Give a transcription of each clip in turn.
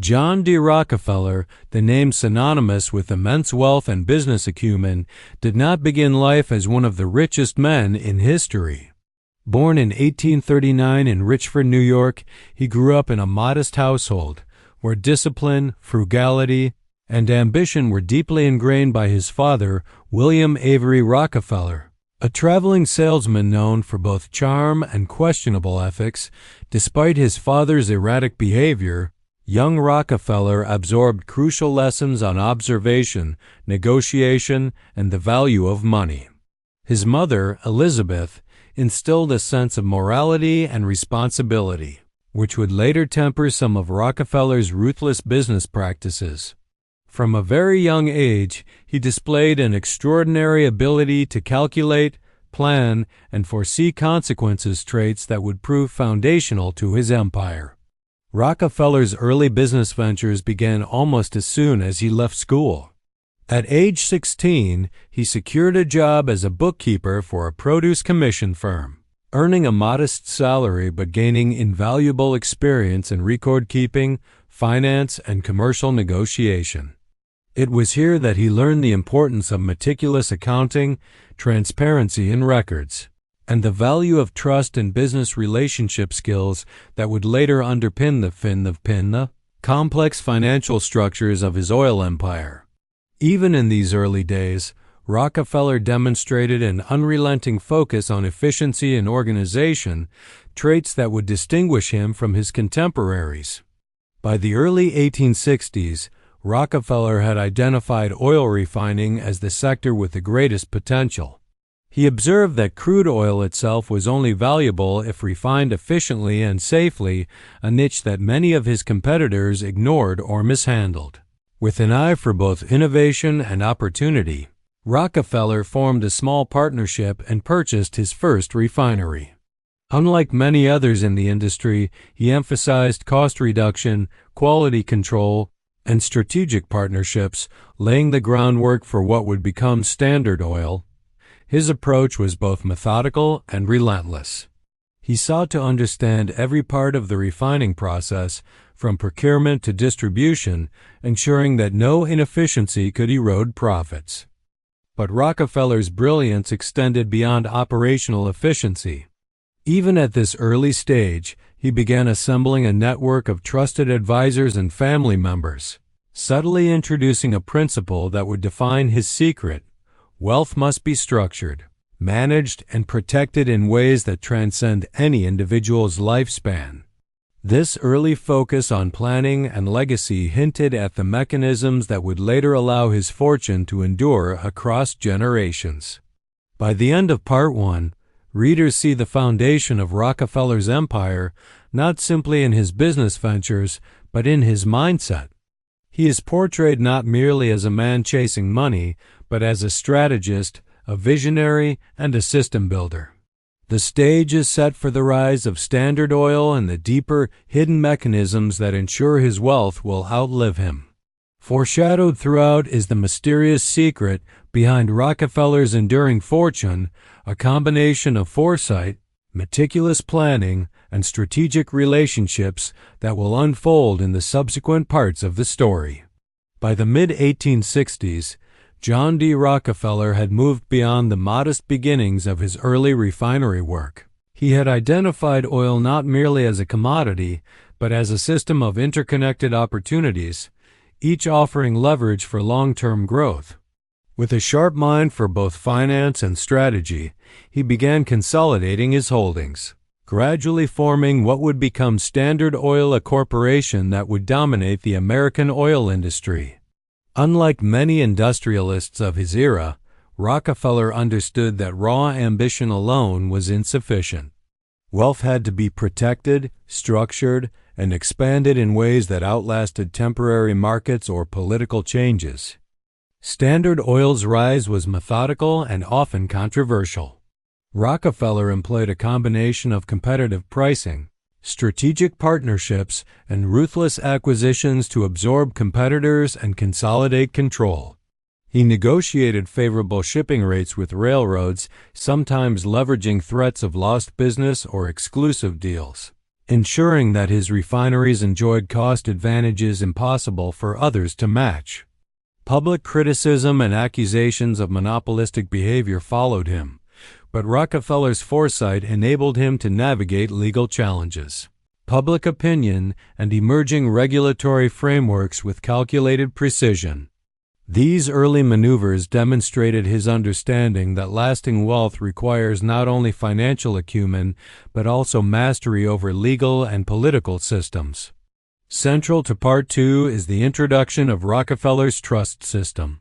John D. Rockefeller, the name synonymous with immense wealth and business acumen, did not begin life as one of the richest men in history. Born in 1839 in Richford, New York, he grew up in a modest household where discipline, frugality, and ambition were deeply ingrained by his father, William Avery Rockefeller. A traveling salesman known for both charm and questionable ethics, despite his father's erratic behavior, young Rockefeller absorbed crucial lessons on observation, negotiation, and the value of money. His mother, Elizabeth, instilled a sense of morality and responsibility, which would later temper some of Rockefeller's ruthless business practices. From a very young age, he displayed an extraordinary ability to calculate, plan, and foresee consequences, traits that would prove foundational to his empire. Rockefeller's early business ventures began almost as soon as he left school. At age 16, he secured a job as a bookkeeper for a produce commission firm, earning a modest salary but gaining invaluable experience in record-keeping, finance, and commercial negotiation. It was here that he learned the importance of meticulous accounting, transparency in records, and the value of trust and business relationship skills that would later underpin the complex financial structures of his oil empire. Even in these early days, Rockefeller demonstrated an unrelenting focus on efficiency and organization, traits that would distinguish him from his contemporaries. By the early 1860s, Rockefeller had identified oil refining as the sector with the greatest potential. He observed that crude oil itself was only valuable if refined efficiently and safely, a niche that many of his competitors ignored or mishandled. With an eye for both innovation and opportunity, Rockefeller formed a small partnership and purchased his first refinery. Unlike many others in the industry, he emphasized cost reduction, quality control, and strategic partnerships, laying the groundwork for what would become Standard Oil. His approach was both methodical and relentless. He sought to understand every part of the refining process, from procurement to distribution, ensuring that no inefficiency could erode profits. But Rockefeller's brilliance extended beyond operational efficiency. Even at this early stage, he began assembling a network of trusted advisors and family members, subtly introducing a principle that would define his secret: wealth must be structured, managed, and protected in ways that transcend any individual's lifespan. This early focus on planning and legacy hinted at the mechanisms that would later allow his fortune to endure across generations. By the end of Part 1, readers see the foundation of Rockefeller's empire not simply in his business ventures, but in his mindset. He is portrayed not merely as a man chasing money, but as a strategist, a visionary, and a system builder. The stage is set for the rise of Standard Oil and the deeper, hidden mechanisms that ensure his wealth will outlive him. Foreshadowed throughout is the mysterious secret behind Rockefeller's enduring fortune, a combination of foresight, meticulous planning, and strategic relationships that will unfold in the subsequent parts of the story. By the mid-1860s, John D. Rockefeller had moved beyond the modest beginnings of his early refinery work. He had identified oil not merely as a commodity, but as a system of interconnected opportunities, each offering leverage for long-term growth. With a sharp mind for both finance and strategy, he began consolidating his holdings, gradually forming what would become Standard Oil, a corporation that would dominate the American oil industry. Unlike many industrialists of his era, Rockefeller understood that raw ambition alone was insufficient. Wealth had to be protected, structured, and expanded in ways that outlasted temporary markets or political changes. Standard Oil's rise was methodical and often controversial. Rockefeller employed a combination of competitive pricing, strategic partnerships, and ruthless acquisitions to absorb competitors and consolidate control. He negotiated favorable shipping rates with railroads, sometimes leveraging threats of lost business or exclusive deals. ensuring that his refineries enjoyed cost advantages impossible for others to match. Public criticism and accusations of monopolistic behavior followed him, but Rockefeller's foresight enabled him to navigate legal challenges, public opinion, and emerging regulatory frameworks with calculated precision. These early maneuvers demonstrated his understanding that lasting wealth requires not only financial acumen, but also mastery over legal and political systems. Central to Part 2 is the introduction of Rockefeller's trust system.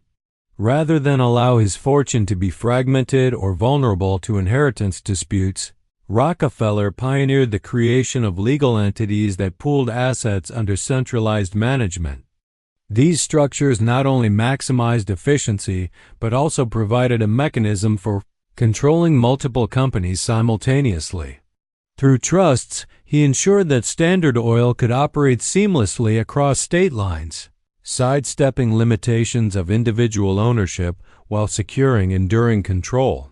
Rather than allow his fortune to be fragmented or vulnerable to inheritance disputes, Rockefeller pioneered the creation of legal entities that pooled assets under centralized management. These structures not only maximized efficiency, but also provided a mechanism for controlling multiple companies simultaneously. Through trusts, he ensured that Standard Oil could operate seamlessly across state lines, sidestepping limitations of individual ownership while securing enduring control.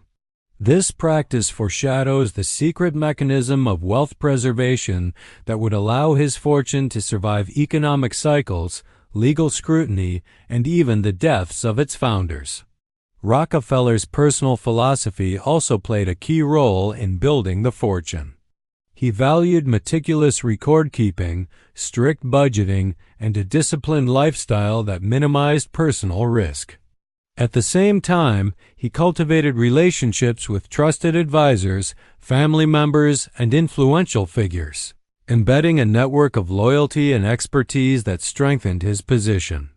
This practice foreshadows the secret mechanism of wealth preservation that would allow his fortune to survive economic cycles, legal scrutiny, and even the deaths of its founders. Rockefeller's personal philosophy also played a key role in building the fortune. He valued meticulous record-keeping, strict budgeting, and a disciplined lifestyle that minimized personal risk. At the same time, he cultivated relationships with trusted advisors, family members, and influential figures, embedding a network of loyalty and expertise that strengthened his position.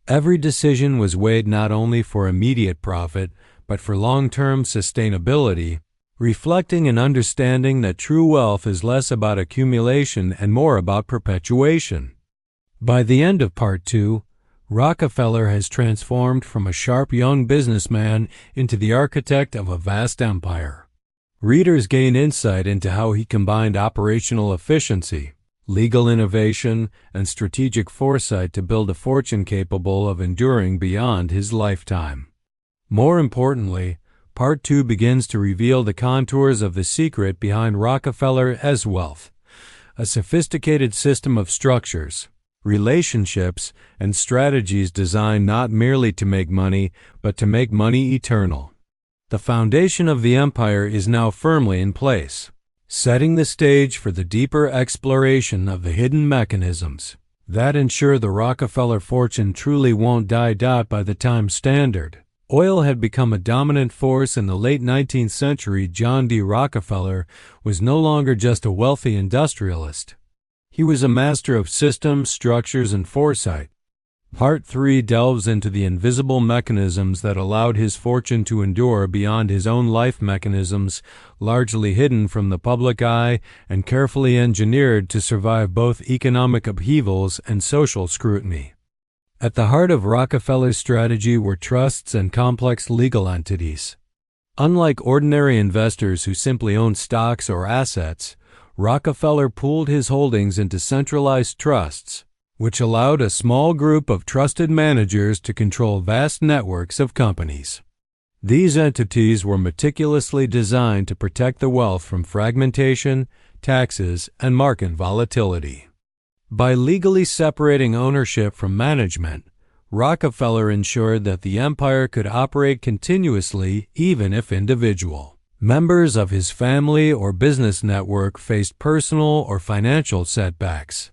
Every decision was weighed not only for immediate profit, but for long-term sustainability, reflecting an understanding that true wealth is less about accumulation and more about perpetuation. By the end of Part 2, Rockefeller has transformed from a sharp young businessman into the architect of a vast empire. Readers gain insight into how he combined operational efficiency, legal innovation, and strategic foresight to build a fortune capable of enduring beyond his lifetime. More importantly, Part 2 begins to reveal the contours of the secret behind Rockefeller's wealth, a sophisticated system of structures, relationships, and strategies designed not merely to make money, but to make money eternal. The foundation of the empire is now firmly in place, setting the stage for the deeper exploration of the hidden mechanisms that ensure the Rockefeller fortune truly won't die out by the time Standard Oil had become a dominant force in the late 19th century. John D. Rockefeller was no longer just a wealthy industrialist. He was a master of systems, structures, and foresight. Part 3 delves into the invisible mechanisms that allowed his fortune to endure beyond his own life, mechanisms largely hidden from the public eye and carefully engineered to survive both economic upheavals and social scrutiny. At the heart of Rockefeller's strategy were trusts and complex legal entities. Unlike ordinary investors who simply owned stocks or assets, Rockefeller pooled his holdings into centralized trusts, which allowed a small group of trusted managers to control vast networks of companies. These entities were meticulously designed to protect the wealth from fragmentation, taxes, and market volatility. By legally separating ownership from management, Rockefeller ensured that the empire could operate continuously even if individual members of his family or business network faced personal or financial setbacks.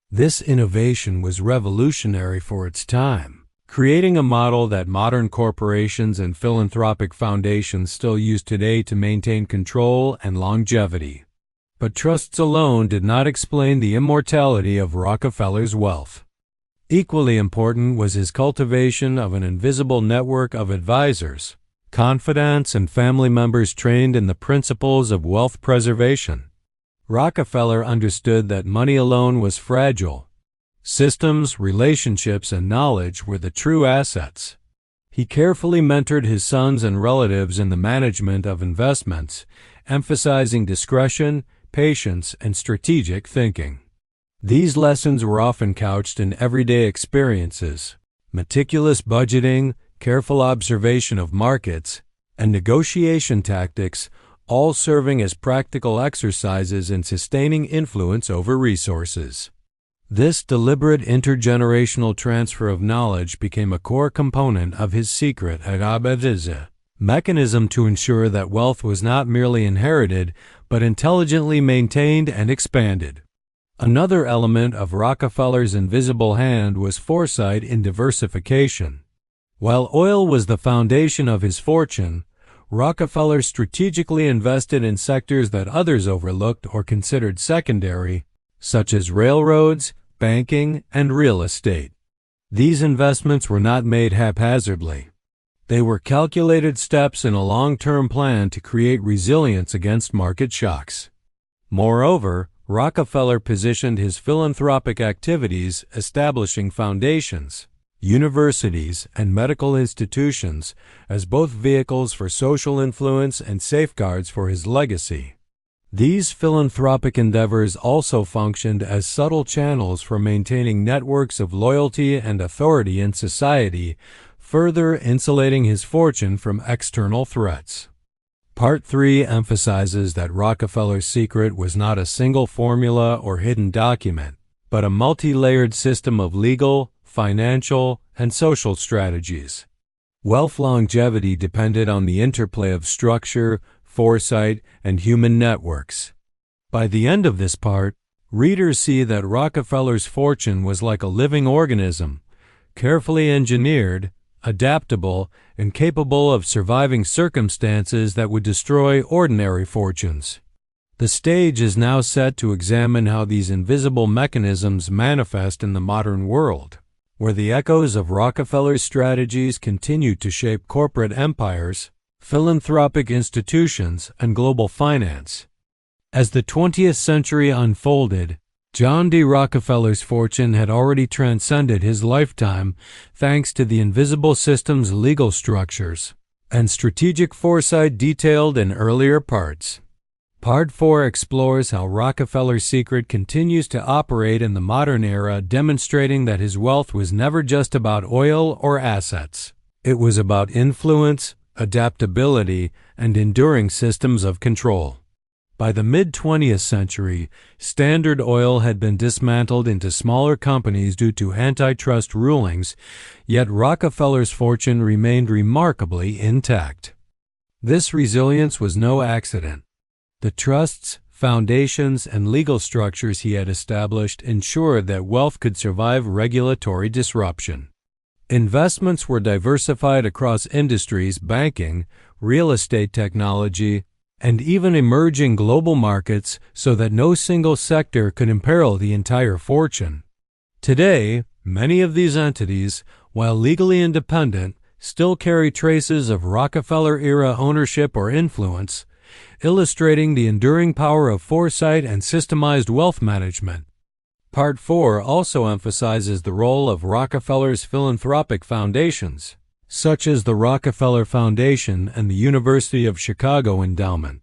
This innovation was revolutionary for its time, creating a model that modern corporations and philanthropic foundations still use today to maintain control and longevity. But trusts alone did not explain the immortality of Rockefeller's wealth. Equally important was his cultivation of an invisible network of advisors, confidants, and family members trained in the principles of wealth preservation. Rockefeller understood that money alone was fragile. Systems, relationships, and knowledge were the true assets. He carefully mentored his sons and relatives in the management of investments, emphasizing discretion, patience, and strategic thinking. These lessons were often couched in everyday experiences, meticulous budgeting, careful observation of markets, and negotiation tactics, all serving as practical exercises in sustaining influence over resources. This deliberate intergenerational transfer of knowledge became a core component of his secret mechanism to ensure that wealth was not merely inherited, but intelligently maintained and expanded. Another element of Rockefeller's invisible hand was foresight in diversification. While oil was the foundation of his fortune, Rockefeller strategically invested in sectors that others overlooked or considered secondary, such as railroads, banking, and real estate. These investments were not made haphazardly. They were calculated steps in a long-term plan to create resilience against market shocks. Moreover, Rockefeller positioned his philanthropic activities, establishing foundations, universities, and medical institutions as both vehicles for social influence and safeguards for his legacy. These philanthropic endeavors also functioned as subtle channels for maintaining networks of loyalty and authority in society, further insulating his fortune from external threats. Part 3 emphasizes that Rockefeller's secret was not a single formula or hidden document, but a multi-layered system of legal, financial, and social strategies. Wealth longevity depended on the interplay of structure, foresight, and human networks. By the end of this part, readers see that Rockefeller's fortune was like a living organism, carefully engineered, adaptable, and capable of surviving circumstances that would destroy ordinary fortunes. The stage is now set to examine how these invisible mechanisms manifest in the modern world, where the echoes of Rockefeller's strategies continue to shape corporate empires, philanthropic institutions, and global finance. As the 20th century unfolded, John D. Rockefeller's fortune had already transcended his lifetime thanks to the invisible system's legal structures and strategic foresight detailed in earlier parts. Part 4 explores how Rockefeller's secret continues to operate in the modern era, demonstrating that his wealth was never just about oil or assets. It was about influence, adaptability, and enduring systems of control. By the mid-20th century, Standard Oil had been dismantled into smaller companies due to antitrust rulings, yet Rockefeller's fortune remained remarkably intact. This resilience was no accident. The trusts, foundations, and legal structures he had established ensured that wealth could survive regulatory disruption. Investments were diversified across industries, banking, real estate technology, and even emerging global markets so that no single sector could imperil the entire fortune. Today, many of these entities, while legally independent, still carry traces of Rockefeller-era ownership or influence, illustrating the enduring power of foresight and systemized wealth management. Part 4 also emphasizes the role of Rockefeller's philanthropic foundations, such as the Rockefeller Foundation and the University of Chicago Endowment.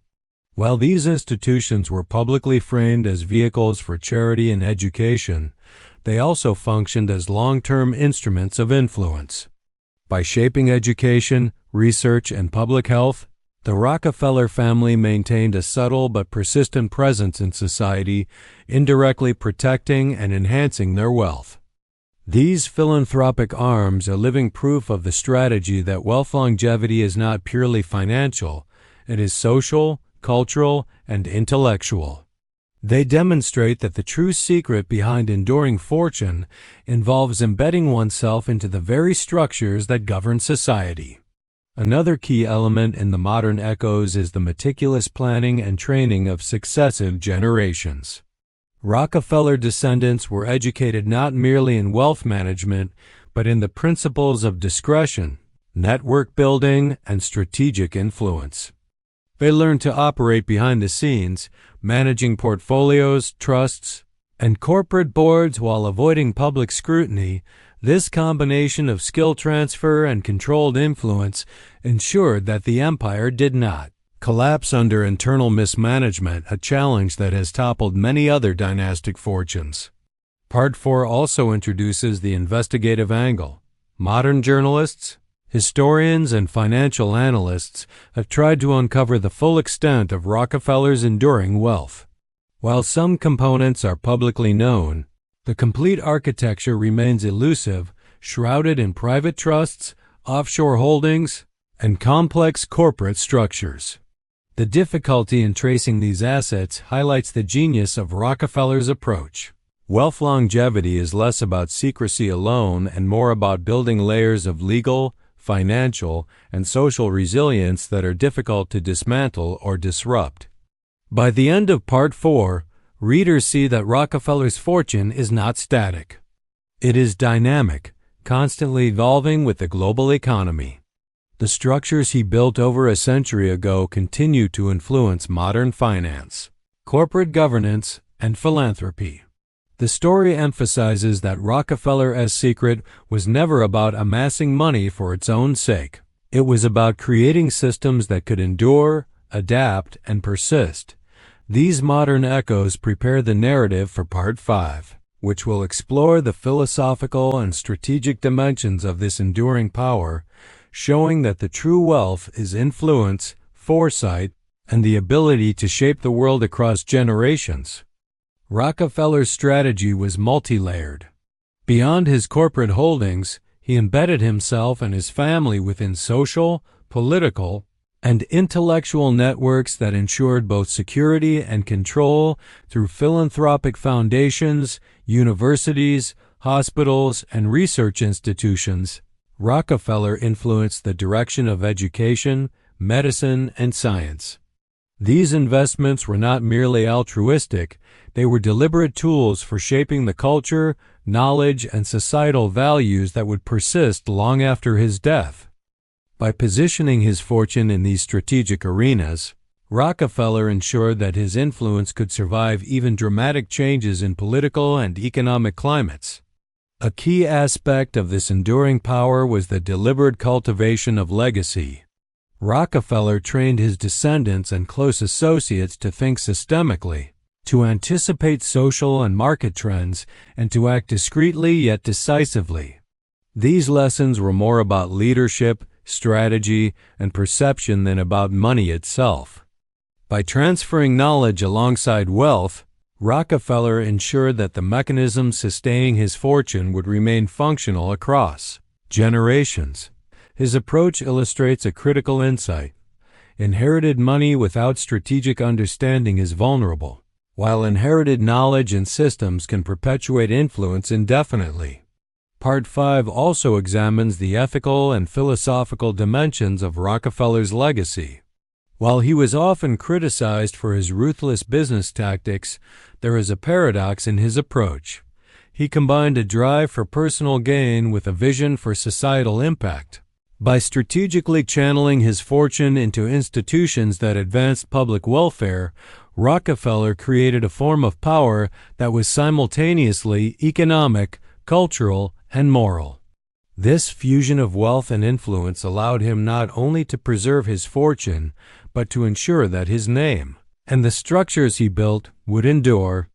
While these institutions were publicly framed as vehicles for charity and education, they also functioned as long-term instruments of influence. By shaping education, research, and public health, the Rockefeller family maintained a subtle but persistent presence in society, indirectly protecting and enhancing their wealth. These philanthropic arms are living proof of the strategy that wealth longevity is not purely financial, it is social, cultural, and intellectual. They demonstrate that the true secret behind enduring fortune involves embedding oneself into the very structures that govern society. Another key element in the modern echoes is the meticulous planning and training of successive generations. Rockefeller descendants were educated not merely in wealth management, but in the principles of discretion, network building, and strategic influence. They learned to operate behind the scenes, managing portfolios, trusts, and corporate boards while avoiding public scrutiny. This combination of skill transfer and controlled influence ensured that the empire did not collapse under internal mismanagement, a challenge that has toppled many other dynastic fortunes. Part 4 also introduces the investigative angle. Modern journalists, Historians and financial analysts have tried to uncover the full extent of Rockefeller's enduring wealth. While some components are publicly known, the complete architecture remains elusive, shrouded in private trusts, offshore holdings, and complex corporate structures. The difficulty in tracing these assets highlights the genius of Rockefeller's approach. Wealth longevity is less about secrecy alone and more about building layers of legal, financial, and social resilience that are difficult to dismantle or disrupt. By the end of Part 4, readers see that Rockefeller's fortune is not static. It is dynamic, constantly evolving with the global economy. The structures he built over a century ago continue to influence modern finance, corporate governance, and philanthropy. The story emphasizes that Rockefeller's secret was never about amassing money for its own sake. It was about creating systems that could endure, adapt, and persist. These modern echoes prepare the narrative for Part 5, which will explore the philosophical and strategic dimensions of this enduring power, showing that the true wealth is influence, foresight, and the ability to shape the world across generations. Rockefeller's strategy was multi-layered. Beyond his corporate holdings, he embedded himself and his family within social, political, and intellectual networks that ensured both security and control through philanthropic foundations, universities, hospitals, and research institutions. Rockefeller influenced the direction of education, medicine, and science. These investments were not merely altruistic, they were deliberate tools for shaping the culture, knowledge, and societal values that would persist long after his death. By positioning his fortune in these strategic arenas, Rockefeller ensured that his influence could survive even dramatic changes in political and economic climates. A key aspect of this enduring power was the deliberate cultivation of legacy. Rockefeller trained his descendants and close associates to think systemically, to anticipate social and market trends, and to act discreetly yet decisively. These lessons were more about leadership, strategy, and perception than about money itself. By transferring knowledge alongside wealth, Rockefeller ensured that the mechanisms sustaining his fortune would remain functional across generations. His approach illustrates a critical insight. Inherited money without strategic understanding is vulnerable, while inherited knowledge and systems can perpetuate influence indefinitely. Part 5 also examines the ethical and philosophical dimensions of Rockefeller's legacy. While he was often criticized for his ruthless business tactics, there is a paradox in his approach. He combined a drive for personal gain with a vision for societal impact. By strategically channeling his fortune into institutions that advanced public welfare, Rockefeller created a form of power that was simultaneously economic, cultural, and moral. This fusion of wealth and influence allowed him not only to preserve his fortune, but to ensure that his name and the structures he built would endure.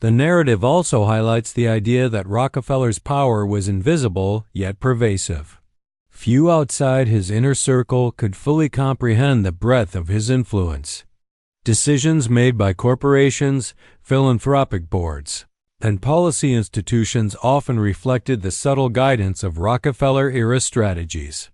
The narrative also highlights the idea that Rockefeller's power was invisible yet pervasive. Few outside his inner circle could fully comprehend the breadth of his influence. Decisions made by corporations, philanthropic boards, and policy institutions often reflected the subtle guidance of Rockefeller-era strategies.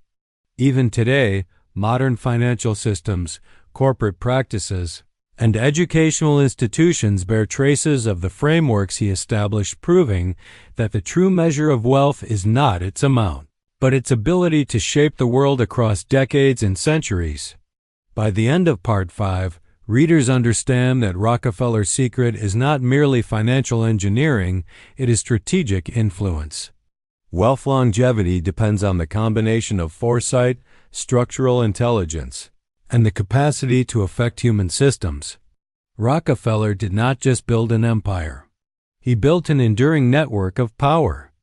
Even today, modern financial systems, corporate practices, and educational institutions bear traces of the frameworks he established, proving that the true measure of wealth is not its amount, but its ability to shape the world across decades and centuries. By the end of Part 5, readers understand that Rockefeller's secret is not merely financial engineering, it is strategic influence. Wealth longevity depends on the combination of foresight, structural intelligence, and the capacity to affect human systems. Rockefeller did not just build an empire. He built an enduring network of power.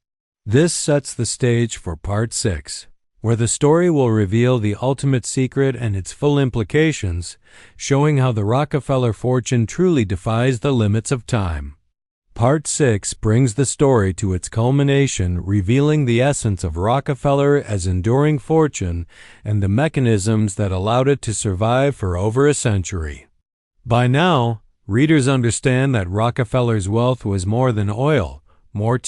This sets the stage for Part 6, where the story will reveal the ultimate secret and its full implications, showing how the Rockefeller fortune truly defies the limits of time. Part 6 brings the story to its culmination, revealing the essence of Rockefeller as enduring fortune and the mechanisms that allowed it to survive for over a century. By now, readers understand that Rockefeller's wealth was more than oil, more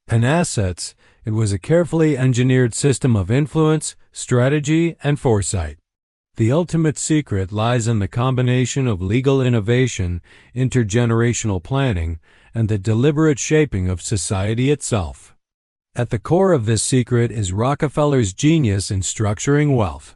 and assets. It was a carefully engineered system of influence, strategy, and foresight. The ultimate secret lies in the combination of legal innovation, intergenerational planning, and the deliberate shaping of society itself. At the core of this secret is Rockefeller's genius in structuring wealth.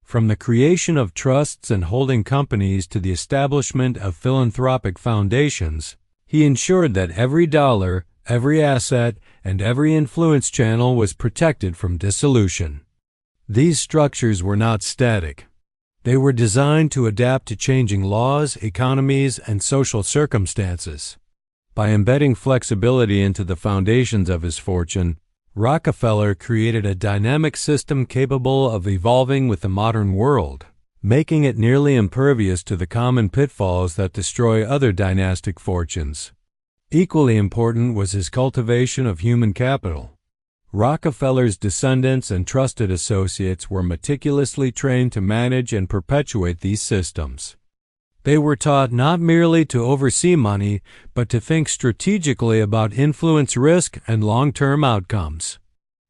From the creation of trusts and holding companies to the establishment of philanthropic foundations, he ensured that every dollar, every asset, and every influence channel was protected from dissolution. These structures were not static. They were designed to adapt to changing laws, economies, and social circumstances. By embedding flexibility into the foundations of his fortune, Rockefeller created a dynamic system capable of evolving with the modern world, making it nearly impervious to the common pitfalls that destroy other dynastic fortunes. Equally important was his cultivation of human capital. Rockefeller's descendants and trusted associates were meticulously trained to manage and perpetuate these systems. They were taught not merely to oversee money, but to think strategically about influence, risk, and long-term outcomes.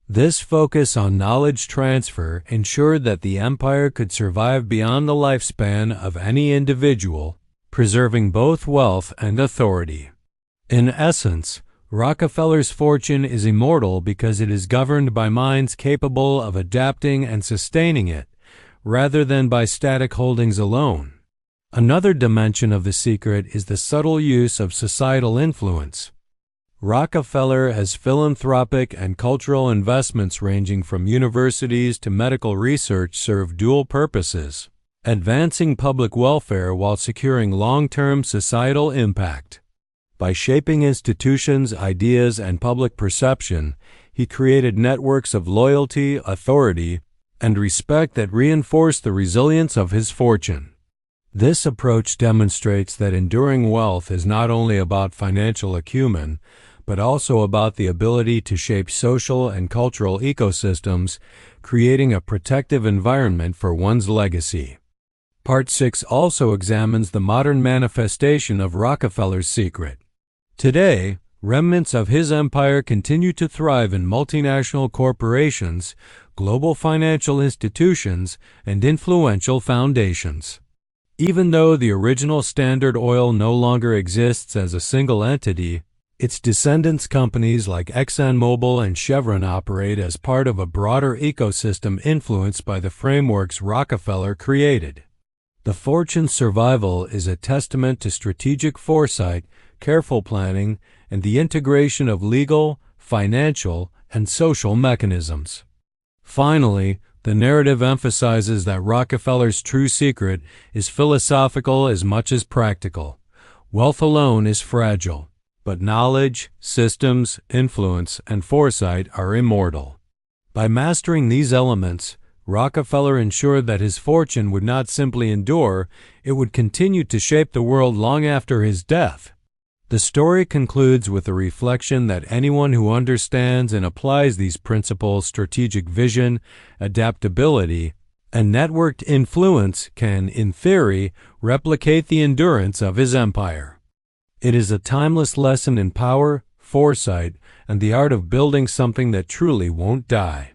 This focus on knowledge transfer ensured that the empire could survive beyond the lifespan of any individual, preserving both wealth and authority. In essence, Rockefeller's fortune is immortal because it is governed by minds capable of adapting and sustaining it, rather than by static holdings alone. Another dimension of the secret is the subtle use of societal influence. Rockefeller has philanthropic and cultural investments ranging from universities to medical research serve dual purposes, advancing public welfare while securing long-term societal impact. By shaping institutions, ideas, and public perception, he created networks of loyalty, authority, and respect that reinforced the resilience of his fortune. This approach demonstrates that enduring wealth is not only about financial acumen, but also about the ability to shape social and cultural ecosystems, creating a protective environment for one's legacy. Part 6 also examines the modern manifestation of Rockefeller's secret. Today, remnants of his empire continue to thrive in multinational corporations, global financial institutions, and influential foundations. Even though the original Standard Oil no longer exists as a single entity, its descendants companies like ExxonMobil and Chevron operate as part of a broader ecosystem influenced by the frameworks Rockefeller created. The fortune's survival is a testament to strategic foresight, careful planning, and the integration of legal, financial, and social mechanisms. Finally, the narrative emphasizes that Rockefeller's true secret is philosophical as much as practical. Wealth alone is fragile, but knowledge, systems, influence, and foresight are immortal. By mastering these elements, Rockefeller ensured that his fortune would not simply endure, it would continue to shape the world long after his death. The story concludes with a reflection that anyone who understands and applies these principles, strategic vision, adaptability, and networked influence can, in theory, replicate the endurance of his empire. It is a timeless lesson in power, foresight, and the art of building something that truly won't die.